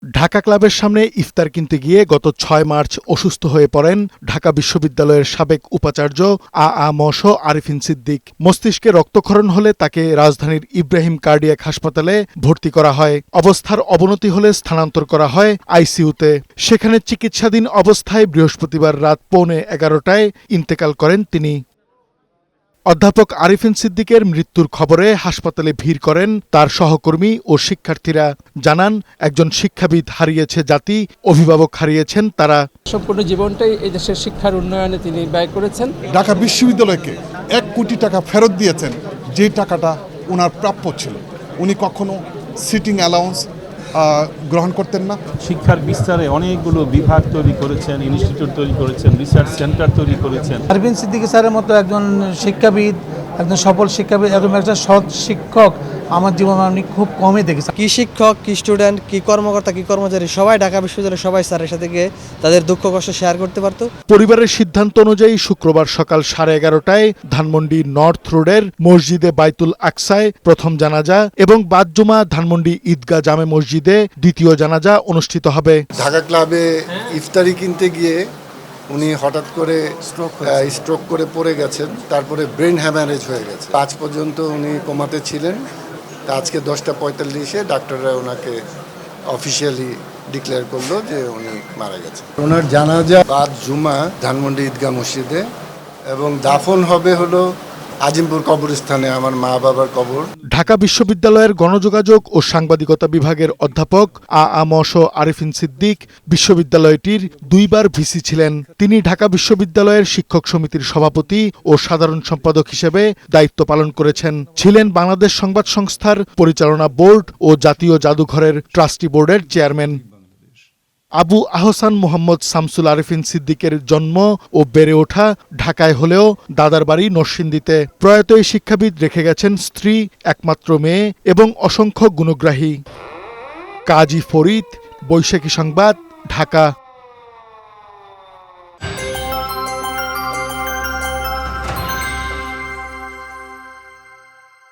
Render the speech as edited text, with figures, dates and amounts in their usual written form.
ঢাকা ক্লাবের সামনে ইফতার কিনতে গিয়ে গত ৬ মার্চ অসুস্থ হয়ে পড়েন ঢাকা বিশ্ববিদ্যালয়ের সাবেক উপাচার্য আ.ম.স. আরিফিন সিদ্দিক। মস্তিষ্কে রক্তক্ষরণ হলে তাকে রাজধানীর ইব্রাহিম কার্ডিয়াক হাসপাতালে ভর্তি করা হয়। অবস্থার অবনতি হলে স্থানান্তর করা হয় আইসিইউতে। সেখানে চিকিৎসাধীন অবস্থায় বৃহস্পতিবার রাত 11:15টায় ইন্তেকাল করেন তিনি। অধ্যাপক আরিফিন সিদ্দিকের মৃত্যুর খবরে হাসপাতালে ভিড় করেন তার সহকর্মী ও শিক্ষার্থীরা। জানান, একজন শিক্ষাবিদ হারিয়েছে জাতি, অভিভাবক হারিয়েছেন তারা। সম্পূর্ণ জীবনটাই এই দেশের শিক্ষার উন্নয়নে তিনি ব্যয় করেছেন। ঢাকা বিশ্ববিদ্যালয়কে 1 কোটি টাকা ফেরত দিয়েছেন, যে টাকাটা ওনার প্রাপ্য ছিল। উনি কখনো সিটিং অ্যালাউন্স গ্রহণ করতেন না। শিক্ষার বিস্তারে অনেকগুলো বিভাগ তৈরি করেছেন, ইনস্টিটিউট তৈরি করেছেন, রিসার্চ সেন্টার তৈরি করেছেন। আরিফিন সিদ্দিকী স্যারের মতো একজন শিক্ষাবিদ, একজন সফল শিক্ষাবিদ, একজন একটা সৎ শিক্ষক আমার জীবনে আমি খুব কমই দেখেছি। কি শিক্ষক, কি স্টুডেন্ট, কি কর্মকর্তা, কি কর্মচারী সবাই ঢাকা বিশ্ববিদ্যালয়ের সবাই স্যারের সাথে গিয়ে তাদের দুঃখ কষ্ট শেয়ার করতে পারতো। পরিবারের সিদ্ধান্ত অনুযায়ী শুক্রবার সকাল 11:30টায় ধানমন্ডি নর্থ রোডের মসজিদে বাইতুল আকসায় প্রথম জানাজা এবং বাদ জুমা ধানমন্ডি ঈদগাহ জামে মসজিদে দ্বিতীয় জানাজা অনুষ্ঠিত হবে। ঢাকা ক্লাবে ইফতারি কিনতে গিয়ে উনি হঠাৎ করে স্ট্রোক করে পড়ে গেছেন। তারপরে ব্রেন হ্যামারেজ হয়ে গেছে। আজ পর্যন্ত উনি কোমাতে ছিলেন। আজকে 10:45-এ ডাক্তাররা ওনাকে অফিসিয়ালি ডিক্লেয়ার করলো যে উনি মারা গেছেন। ওনার জানাজা বাদ জুমা ধানমন্ডি ঈদগাহ মসজিদে এবং দাফন হবে হলো আজিমপুর কবরস্থানে, আমার মা বাবার কবর। ঢাকা বিশ্ববিদ্যালয়ের গণযোগাযোগ ও সাংবাদিকতা বিভাগের অধ্যাপক আ.ম.স. আরিফিন সিদ্দিক বিশ্ববিদ্যালয়টির 2বার ভিসি ছিলেন। তিনি ঢাকা বিশ্ববিদ্যালয়ের শিক্ষক সমিতির সভাপতি ও সাধারণ সম্পাদক হিসেবে দায়িত্ব পালন করেছেন। ছিলেন বাংলাদেশ সংবাদ সংস্থার পরিচালনা বোর্ড ও জাতীয় জাদুঘরের ট্রাস্টি বোর্ডের চেয়ারম্যান। আবু আহসান মোহাম্মদ শামসুল আরিফিন সিদ্দিকের জন্ম ও বেড়ে ওঠা ঢাকায় হলেও দাদার বাড়ি নরসিংদীতে। প্রয়াত এই শিক্ষাবিদ রেখে গেছেন স্ত্রী, একমাত্র মেয়ে এবং অসংখ্য গুণগ্রাহী। কাজী ফরিদ, বৈশাখী সংবাদ, ঢাকা।